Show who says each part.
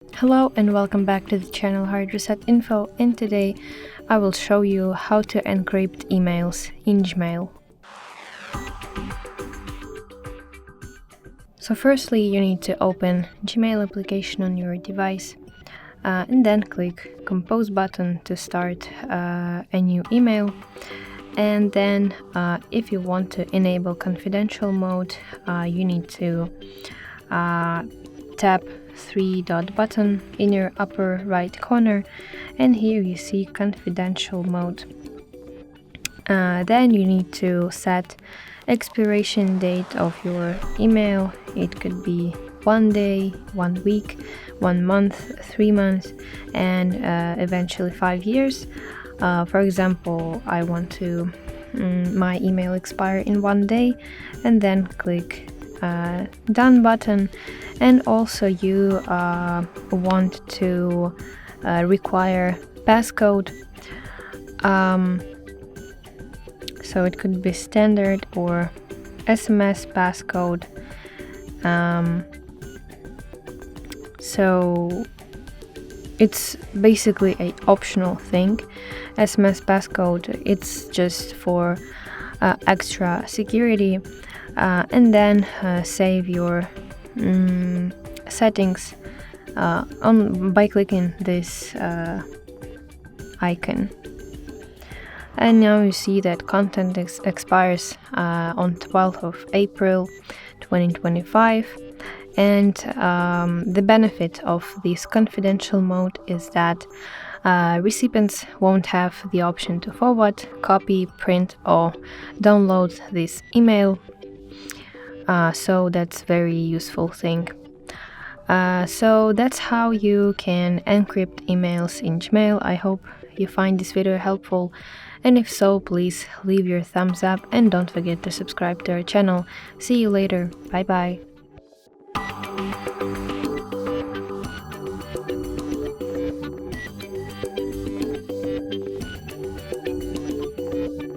Speaker 1: Hello and welcome back to the channel HardReset.Info, and today I will show you how to encrypt emails in Gmail. So firstly, you need to open Gmail application on your device and then click Compose button to start a new email. And then if you want to enable confidential mode, you need to tap three-dot button in your upper right corner, and here you see confidential mode. Then you need to set expiration date of your email. It could be 1 day, 1 week, 1 month, 3 months, and eventually 5 years. For example, I want to my email expire in 1 day, and then click done button. And also you want to require passcode, so it could be standard or SMS passcode. So it's basically an optional thing. SMS passcode, it's just for extra security. And then save your settings by clicking this icon. And now you see that content expires on 12th of April 2025. And the benefit of this confidential mode is that recipients won't have the option to forward, copy, print, or download this email. So that's very useful thing. So that's how you can encrypt emails in Gmail. I hope you find this video helpful, and if so, please leave your thumbs up and don't forget to subscribe to our channel. See you later. Bye bye.